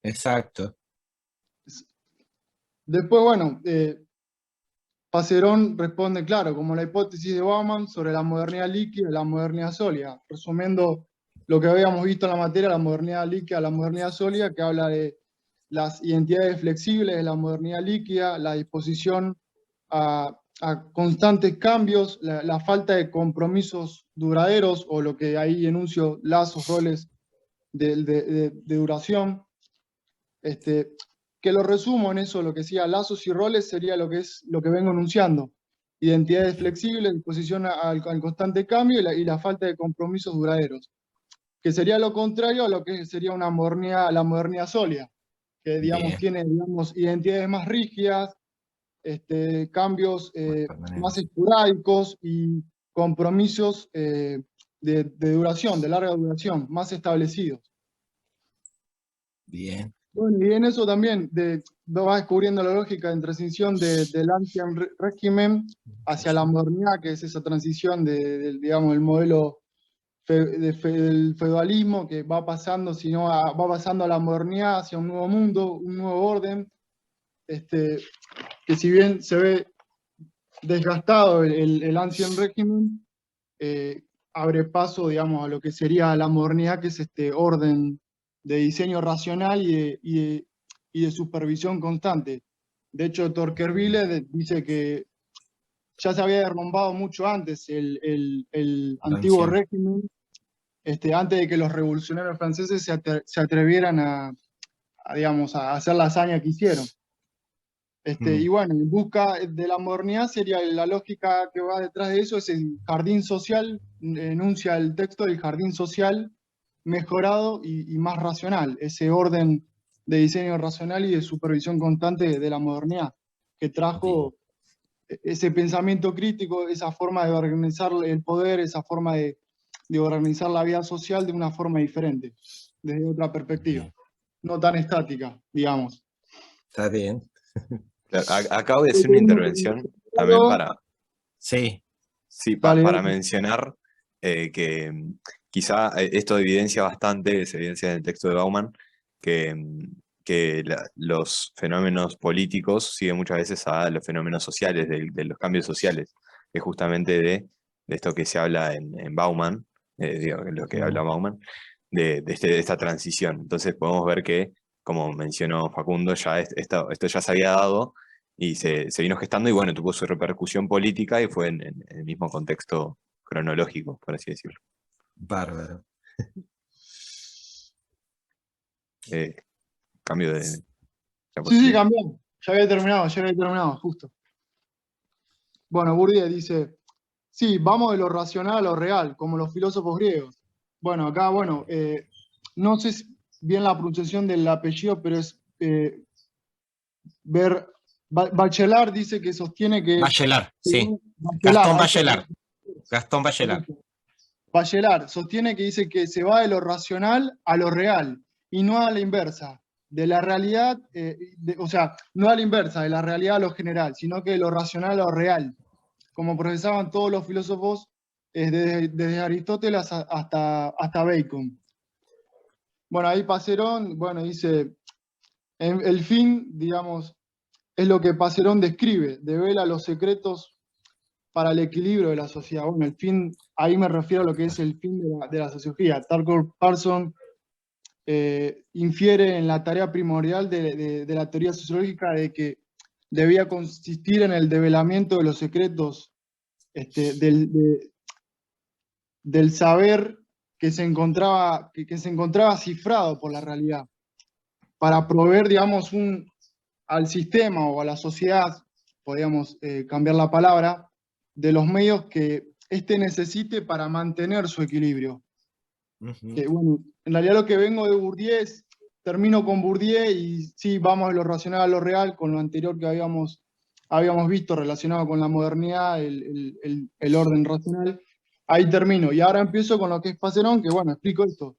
Exacto.
Después, bueno, Passerón responde, claro, como la hipótesis de Bauman sobre la modernidad líquida y la modernidad sólida, resumiendo lo que habíamos visto en la materia, la modernidad líquida, la modernidad sólida, que habla de las identidades flexibles de la modernidad líquida, la disposición a constantes cambios, la falta de compromisos duraderos, o lo que ahí enuncio, lazos, roles de duración. Que lo resumo en eso, lo que decía lazos y roles sería lo que vengo enunciando. Identidades flexibles, disposición al constante cambio y la falta de compromisos duraderos. Que sería lo contrario a lo que sería la modernidad sólida, que digamos, tiene identidades más rígidas, cambios más esporádicos y compromisos de duración, de larga duración, más establecidos.
Bien.
Bueno, y en eso también va descubriendo la lógica de transición del Ancien régimen hacia la modernidad, que es esa transición digamos, el modelo del feudalismo que va pasando, va pasando a la modernidad, hacia un nuevo mundo, un nuevo orden, que si bien se ve desgastado el Ancien régimen, abre paso, digamos, a lo que sería la modernidad, que es este orden de diseño racional y de supervisión constante. De hecho, Tocqueville dice que ya se había derrumbado mucho antes el antiguo régimen, antes de que los revolucionarios franceses se atrevieran digamos, a hacer la hazaña que hicieron. Y bueno, en busca de la modernidad sería la lógica que va detrás de eso, es el jardín social, enuncia el texto del jardín social mejorado y más racional, ese orden de diseño racional y de supervisión constante de la modernidad, que trajo ese pensamiento crítico, esa forma de organizar el poder, esa forma de organizar la vida social de una forma diferente, desde otra perspectiva, no tan estática, digamos.
Está bien.
Acabo de hacer una intervención también para mencionar que quizá esto evidencia bastante, se evidencia en el texto de Bauman, que los fenómenos políticos siguen muchas veces a los fenómenos sociales, de los cambios sociales, que justamente de esto que se habla en Bauman, lo que habla Bauman, de esta transición. Entonces podemos ver que, como mencionó Facundo, ya esto ya se había dado y se vino gestando, y bueno, tuvo su repercusión política y fue en el mismo contexto cronológico, por así decirlo.
Bárbaro.
Cambio de...
Sí, cambió. Ya había terminado, justo. Bueno, Bourdieu dice, Sí, vamos de lo racional a lo real, como los filósofos griegos. Bueno, acá, bueno, no sé bien la pronunciación del apellido, pero es Bachelard dice que sostiene que...
Bachelard, sí.
Bachelard,
Gastón Bachelard. Gastón Bachelard.
Bachelard sostiene que dice que se va de lo racional a lo real y no a la inversa. De la realidad, o sea, no a la inversa, de la realidad a lo general, sino que de lo racional a lo real, como profesaban todos los filósofos desde Aristóteles hasta Bacon. Bueno, ahí Passerón, bueno, dice, el fin, digamos, es lo que Passerón describe, devela los secretos para el equilibrio de la sociedad. Bueno, el fin, ahí me refiero a lo que es el fin de la sociología. Tucker Carlson infiere en la tarea primordial de la teoría sociológica de que debía consistir en el develamiento de los secretos del saber que se encontraba cifrado por la realidad, para proveer, digamos, al sistema o a la sociedad, podríamos cambiar la palabra, de los medios que éste necesite para mantener su equilibrio. Que, bueno, en realidad lo que vengo de Bourdieu termino con Bourdieu y sí, vamos de lo racional a lo real, con lo anterior que habíamos visto relacionado con la modernidad, el orden racional. Ahí termino. Y ahora empiezo con lo que es Passerón, que bueno, explico esto,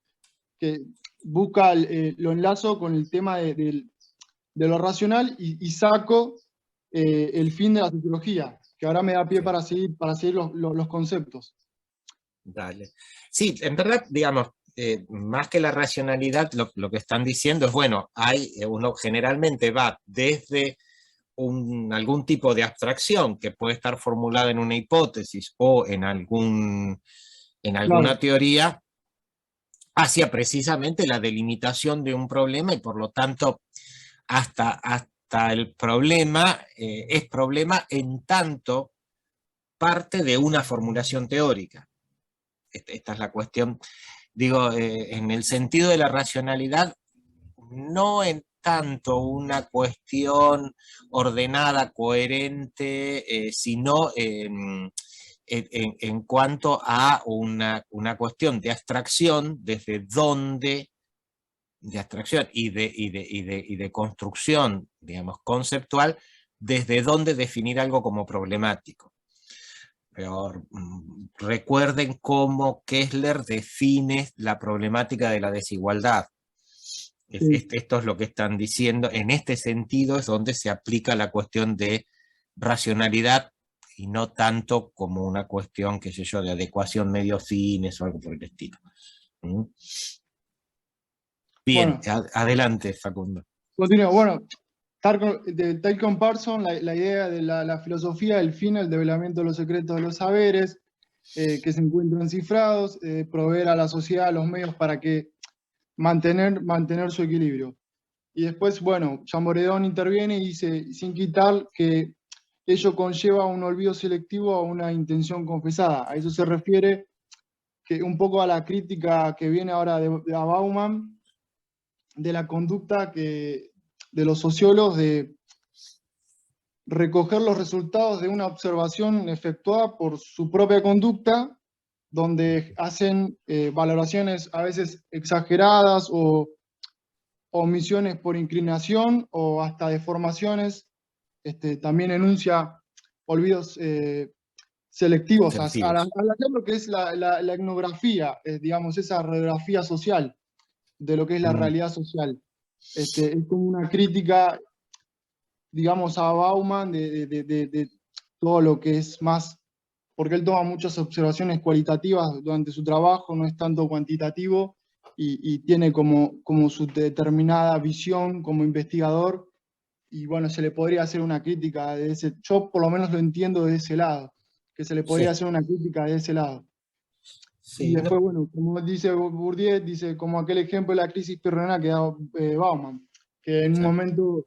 que busca, lo enlazo con el tema de lo racional y saco el fin de la sociología, que ahora me da pie para seguir los conceptos.
Dale. Sí, en verdad, digamos, más que la racionalidad, lo que están diciendo es, bueno, uno generalmente va desde algún tipo de abstracción que puede estar formulada en una hipótesis o en alguna
Claro.
teoría, hacia precisamente la delimitación de un problema y por lo tanto hasta el problema es problema en tanto parte de una formulación teórica. Esta es la cuestión, digo, en el sentido de la racionalidad, no en tanto una cuestión ordenada, coherente, sino en cuanto a una cuestión de abstracción, desde donde, de abstracción y de construcción, digamos, conceptual, desde donde definir algo como problemático. Pero recuerden cómo Kessler define la problemática de la desigualdad.
Sí.
Esto es lo que están diciendo. En este sentido es donde se aplica la cuestión de racionalidad y no tanto como una cuestión, qué sé yo, de adecuación medio-fines o algo por el estilo. Bien, bueno, adelante, Facundo.
Continúo. Bueno, tal Parsons, la idea de la filosofía, el fin, el develamiento de los secretos de los saberes, que se encuentran cifrados, proveer a la sociedad los medios para que mantener su equilibrio. Y después, bueno, Chamboredón interviene y dice, sin quitar que ello conlleva un olvido selectivo a una intención confesada. A eso se refiere que un poco a la crítica que viene ahora de Bauman, de la conducta de los sociólogos de recoger los resultados de una observación efectuada por su propia conducta, donde hacen valoraciones a veces exageradas o omisiones por inclinación o hasta deformaciones. También enuncia olvidos selectivos, a lo que es la etnografía, digamos, esa radiografía social de lo que es la realidad social. Es como una crítica, digamos, a Bauman de todo lo que es más, porque él toma muchas observaciones cualitativas durante su trabajo, no es tanto cuantitativo, y tiene como su determinada visión como investigador, y bueno, se le podría hacer una crítica de ese, yo por lo menos lo entiendo de ese lado, que se le podría hacer una crítica de ese lado. Sí, y después, bueno, como dice Bourdieu, dice como aquel ejemplo de la crisis pirroniana que da Bauman, que en un momento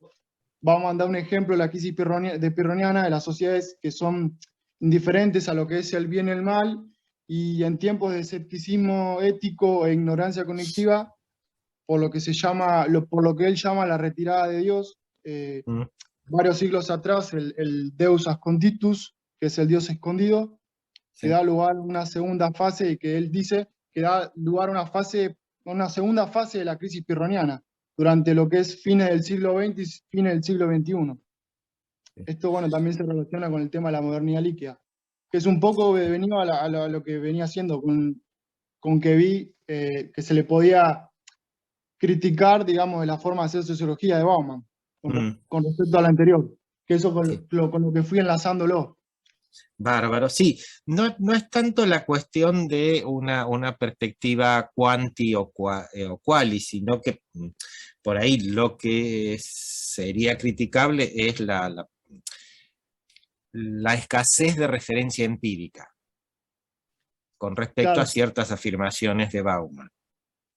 vamos a dar un ejemplo de la crisis pirroniana de las sociedades que son indiferentes a lo que es el bien y el mal, y en tiempos de escepticismo ético e ignorancia cognitiva, por lo que él llama la retirada de Dios, varios siglos atrás, el Deus Asconditus, que es el Dios escondido, que da lugar a una segunda fase, y que él dice que da lugar a una segunda fase de la crisis pirroniana, durante lo que es fines del siglo XX y fines del siglo XXI. Esto, bueno, también se relaciona con el tema de la modernidad líquida, que es un poco venido a lo que venía haciendo, con que vi que se le podía criticar, digamos, de la forma de hacer sociología de Bauman, con respecto a la anterior, que eso con lo que fui enlazándolo.
Bárbaro, sí. No es tanto la cuestión de una perspectiva quanti o quali, sino que por ahí lo que sería criticable es la escasez de referencia empírica con respecto a ciertas afirmaciones de Bauman.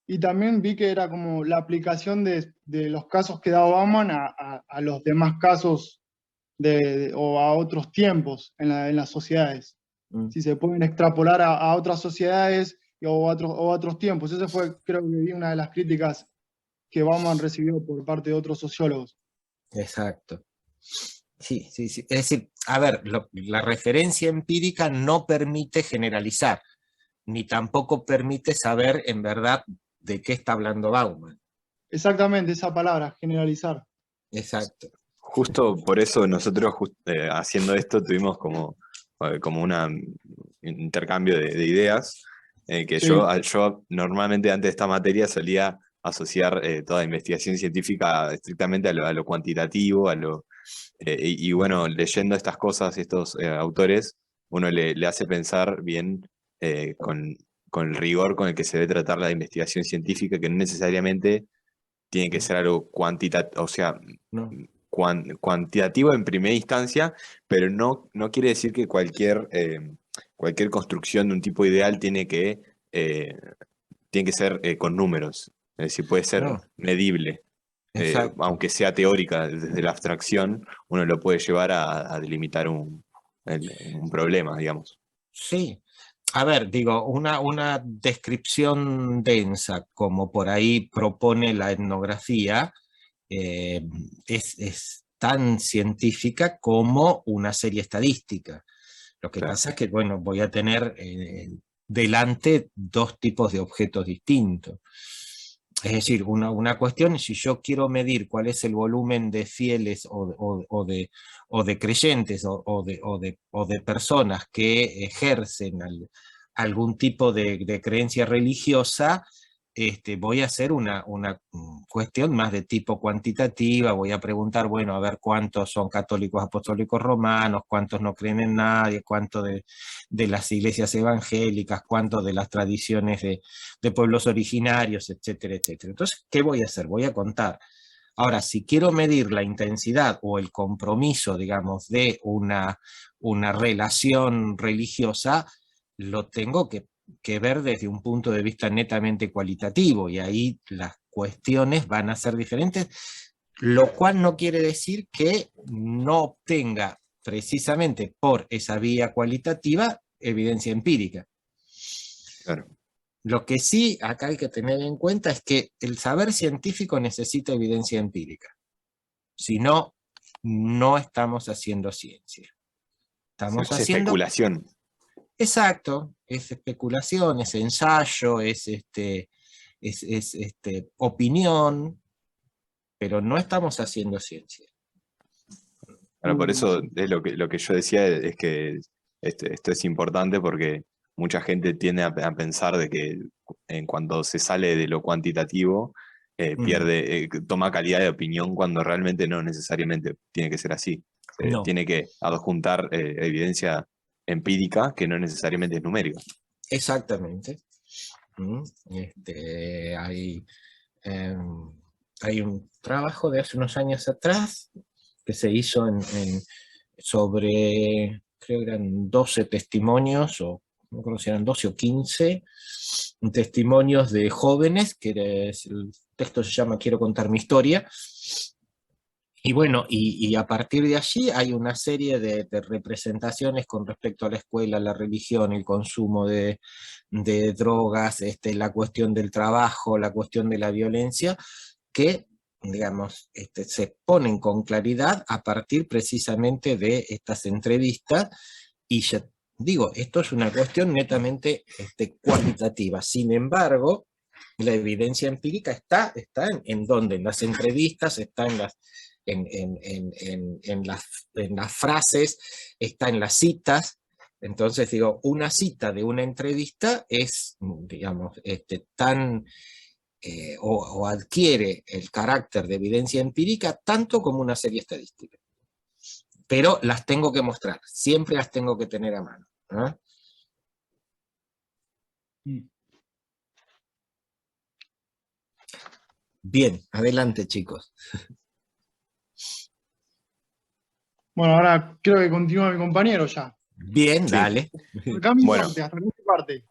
Y también vi que era como la aplicación de los casos que daba Bauman a los demás casos o a otros tiempos en las sociedades. Si se pueden extrapolar a otras sociedades o a otros tiempos. Esa fue, creo que, una de las críticas que Bauman recibió por parte de otros sociólogos.
Exacto. Sí. Es decir, a ver, la referencia empírica no permite generalizar, ni tampoco permite saber en verdad de qué está hablando Bauman.
Exactamente, esa palabra, generalizar.
Exacto.
Justo por eso nosotros haciendo esto tuvimos como un intercambio de ideas, que sí. yo normalmente antes de esta materia solía asociar toda investigación científica estrictamente a lo cuantitativo, y bueno, leyendo estas cosas, estos autores, uno le hace pensar bien con el rigor con el que se debe tratar la investigación científica, que no necesariamente tiene que ser algo cuantitativo, o sea, no. Cuantitativo en primera instancia, pero no quiere decir que cualquier construcción de un tipo ideal tiene que ser con números, es decir, puede ser medible, aunque sea teórica, desde la abstracción, uno lo puede llevar a delimitar un problema, digamos.
Sí. A ver, digo, una descripción densa, como por ahí propone la etnografía, es tan científica como una serie estadística. Lo que pasa es que, bueno, voy a tener delante dos tipos de objetos distintos. Es decir, una cuestión es si yo quiero medir cuál es el volumen de fieles o de creyentes o de personas que ejercen algún tipo de creencia religiosa, voy a hacer una cuestión más de tipo cuantitativa, voy a preguntar, bueno, a ver cuántos son católicos apostólicos romanos, cuántos no creen en nadie, cuántos de las iglesias evangélicas, cuántos de las tradiciones de pueblos originarios, etcétera, etcétera. Entonces, ¿qué voy a hacer? Voy a contar. Ahora, si quiero medir la intensidad o el compromiso, digamos, de una relación religiosa, lo tengo que ver desde un punto de vista netamente cualitativo, y ahí las cuestiones van a ser diferentes, lo cual no quiere decir que no obtenga precisamente por esa vía cualitativa evidencia empírica.
Claro.
Lo que sí acá hay que tener en cuenta es que el saber científico necesita evidencia empírica. Si no, no estamos haciendo ciencia. Estamos haciendo
especulación.
Exacto, es especulación, es ensayo, es opinión, pero no estamos haciendo ciencia.
Bueno, por eso es lo que yo decía, es que esto es importante, porque mucha gente tiende a pensar de que en cuanto se sale de lo cuantitativo, toma calidad de opinión, cuando realmente no necesariamente tiene que ser así. No. Tiene que adjuntar evidencia empírica, que no necesariamente es numérica.
Exactamente. Hay un trabajo de hace unos años atrás que se hizo sobre, creo que eran 12 testimonios, o no creo si eran 12 o 15 testimonios de jóvenes, el texto se llama Quiero contar mi historia. Y bueno, y a partir de allí hay una serie de representaciones con respecto a la escuela, la religión, el consumo de drogas, la cuestión del trabajo, la cuestión de la violencia, que, digamos, se ponen con claridad a partir precisamente de estas entrevistas, y ya digo, esto es una cuestión netamente cualitativa. Sin embargo, la evidencia empírica está en dónde, en las entrevistas, está en las frases, está en las citas. Entonces digo, una cita de una entrevista es, digamos, tan, o adquiere el carácter de evidencia empírica tanto como una serie estadística. Pero las tengo que mostrar, siempre las tengo que tener a mano, ¿no? Bien, adelante, chicos.
Bueno, ahora creo que continúa mi compañero ya.
Bien,
Sí.
dale.
Acá mi
Bueno.
parte, hasta mi parte.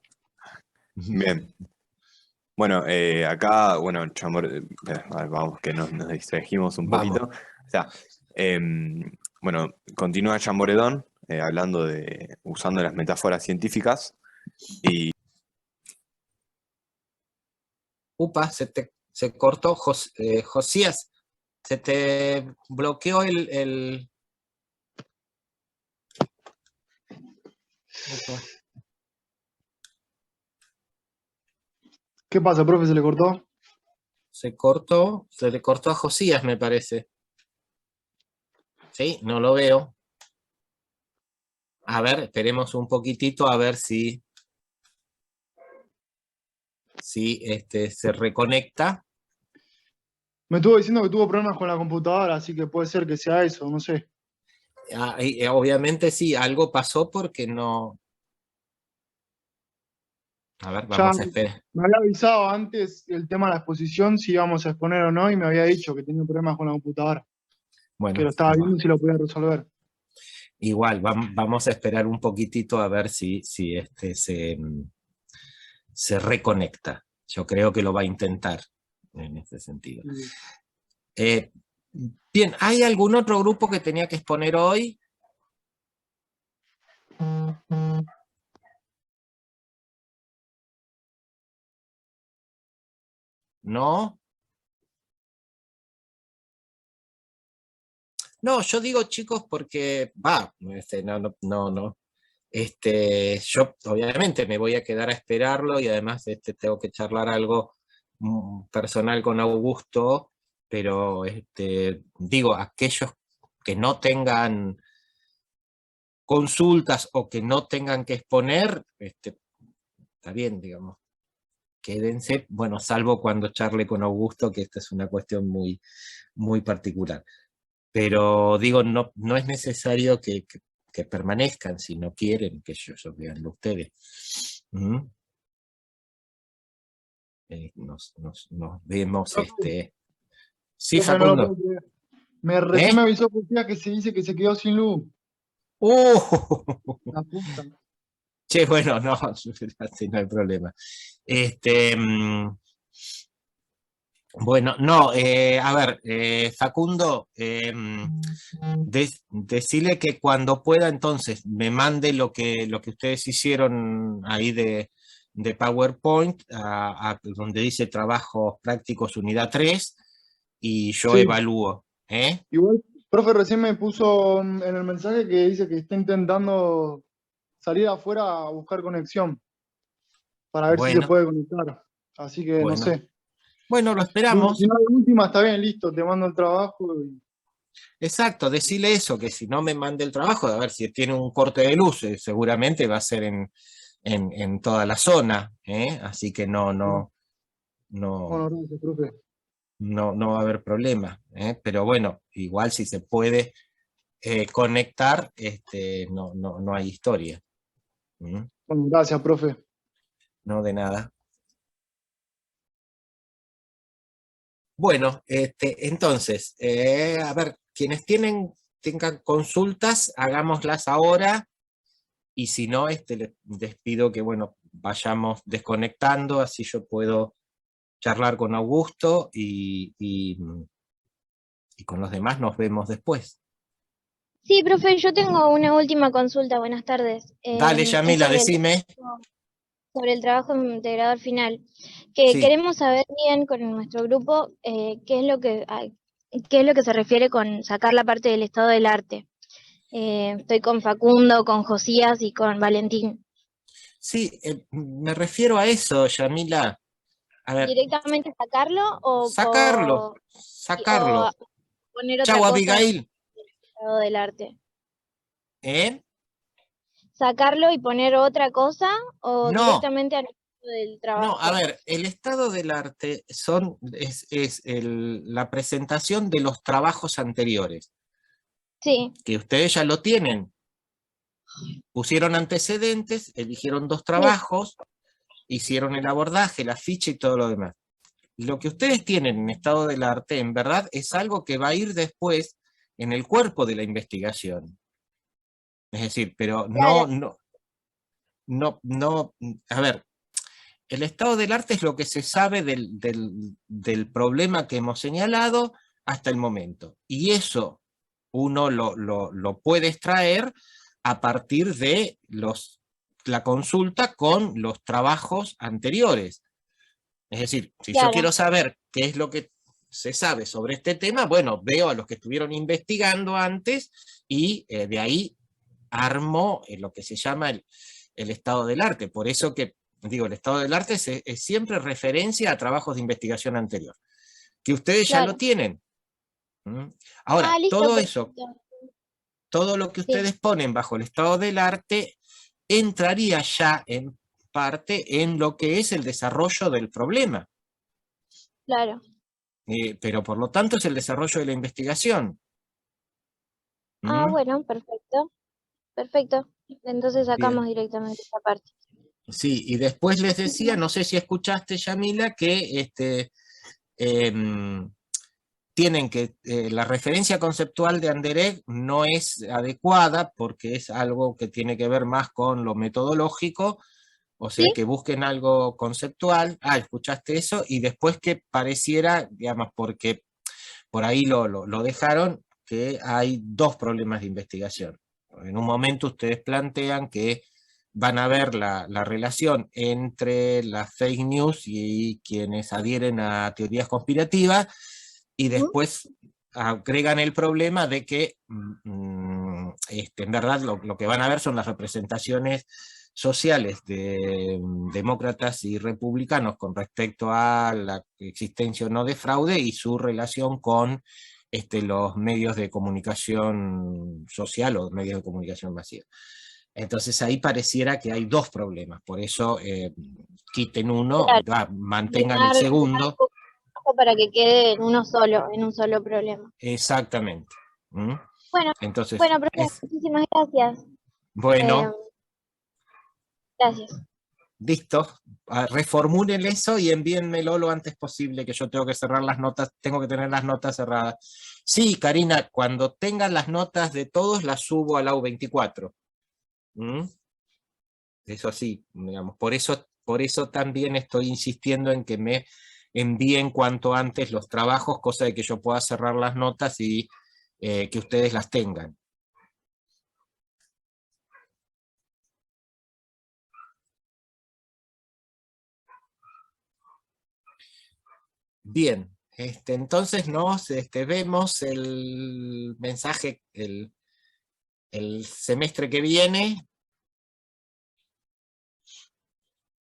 Bien. Bueno, acá, bueno, vamos, que nos distrajimos un
Vamos.
poquito. O sea, bueno, continúa Chamboredón hablando usando las metáforas científicas y...
Upa, se cortó, Josías, se te bloqueó el... Upa.
¿Qué pasa, profe? ¿Se le cortó?
Se le cortó a Josías, me parece. Sí, no lo veo. A ver, esperemos un poquitito a ver si se reconecta.
Me estuvo diciendo que tuvo problemas con la computadora, así que puede ser que sea eso, no sé.
Obviamente sí, algo pasó porque no... A ver,
Ya
vamos a esperar.
me había avisado antes el tema de la exposición, si íbamos a exponer o no, y me había dicho que tenía problemas con la computadora.
Bueno,
Que lo estaba viendo y si lo podía resolver.
igual, vamos a esperar un poquitito a ver si se reconecta. Yo creo que lo va a intentar en este sentido. Bien, ¿hay algún otro grupo que tenía que exponer hoy? ¿No? No, yo digo chicos porque, no. Yo obviamente me voy a quedar a esperarlo y además tengo que charlar algo personal con Augusto, pero digo, aquellos que no tengan consultas o que no tengan que exponer, está bien, digamos, quédense, bueno, salvo cuando charle con Augusto, que esta es una cuestión muy, muy particular. Pero digo, no es necesario que permanezcan, si no quieren, que yo veanlo ustedes. Nos vemos, Sí,
Profe, no lo
Facundo.
puedo creer. Recién me avisó Josías que se dice que se quedó sin luz. La puta.
Che, bueno, no hay problema. Bueno, no, a ver, Facundo, decile que cuando pueda entonces me mande lo que ustedes hicieron ahí de PowerPoint, donde dice trabajos prácticos unidad 3, y yo
Sí.
evalúo.
Igual, profe, recién me puso en el mensaje que dice que está intentando salir afuera a buscar conexión para ver si se puede conectar. Así que no sé.
Bueno, lo esperamos.
Si no, de última está bien, listo, te mando el trabajo.
Exacto, decirle eso, que si no me mande el trabajo, a ver si tiene un corte de luz, seguramente va a ser en toda la zona, así que no
Bueno, gracias, profe.
No va a haber problema, pero bueno, igual si se puede conectar, no hay historia.
Bueno, gracias, profe.
No, de nada. Bueno, entonces, a ver, quienes tengan consultas, hagámoslas ahora, y si no, les pido que, bueno, vayamos desconectando, así yo puedo charlar con Augusto y con los demás nos vemos después.
Sí, profe, yo tengo una última consulta. Buenas tardes.
Dale, Yamila, decime.
Sobre el trabajo integrador final. Que
Sí.
queremos saber bien con nuestro grupo qué es lo que se refiere con sacar la parte del estado del arte. Estoy con Facundo, con Josías y con Valentín.
Sí, me refiero a eso, Yamila. A ver,
¿Directamente sacarlo
sacarlo,
o
sacarlo.
poner otra
Chau,
cosa en
Abigail.
el estado del arte?
¿Eh?
¿Sacarlo y poner otra cosa o
No,
directamente al estado del
no, a
trabajo?
ver, el estado del arte es la presentación de los trabajos anteriores,
Sí,
que ustedes ya lo tienen. Pusieron antecedentes, eligieron 2
sí,
trabajos, hicieron el abordaje, la ficha y todo lo demás. Lo que ustedes tienen en estado del arte, en verdad, es algo que va a ir después en el cuerpo de la investigación. Es decir, pero
claro,
no, a ver, el estado del arte es lo que se sabe del problema que hemos señalado hasta el momento. Y eso uno lo puede extraer a partir de la consulta con los trabajos anteriores. Es decir, si yo
claro,
quiero saber qué es lo que se sabe sobre este tema, bueno, veo a los que estuvieron investigando antes y de ahí armo lo que se llama el estado del arte. Por eso que, digo, el estado del arte es siempre referencia a trabajos de investigación anterior, que ustedes ya lo
claro.
tienen. ¿Mm? Ahora,
Ah, listo,
todo eso,
perfecto.
todo lo que
Sí,
ustedes ponen bajo el estado del arte, entraría ya en parte en lo que es el desarrollo del problema.
claro.
Pero por lo tanto es el desarrollo de la investigación.
Ah,
¿Mm?
bueno, perfecto, perfecto. Entonces sacamos
Bien.
directamente esta parte.
Sí, y después les decía, no sé si escuchaste, Yamila, que tienen que, la referencia conceptual de Anderegg no es adecuada porque es algo que tiene que ver más con lo metodológico, o sea
¿Sí?
que busquen algo conceptual. Ah, escuchaste eso, y después que pareciera, digamos, porque por ahí lo dejaron, que hay 2 problemas de investigación. En un momento ustedes plantean que van a ver la relación entre las fake news y quienes adhieren a teorías conspirativas, y
Ujú.
después agregan el problema de que en verdad lo que van a ver son las representaciones sociales de demócratas y republicanos con respecto a la existencia o no de fraude y su relación con los medios de comunicación social o medios de comunicación masiva. Entonces ahí pareciera que hay 2 problemas, por eso quiten uno,
Claro,
mantengan el
ordenar
segundo.
para que quede en un solo problema.
Exactamente. ¿Mm?
Bueno,
Entonces,
bueno, profe, muchísimas gracias. Eh,
bueno,
gracias.
listo. Reformulen eso y envíenmelo lo antes posible, que yo tengo que cerrar las notas, tengo que tener las notas cerradas. Sí, Karina, cuando tengan las notas de todos, las subo a la U24. ¿Mm? Eso sí, digamos, por eso también estoy insistiendo en que me envíen cuanto antes los trabajos, cosa de que yo pueda cerrar las notas y que ustedes las tengan. Bien, entonces nos vemos el mensaje el semestre que viene.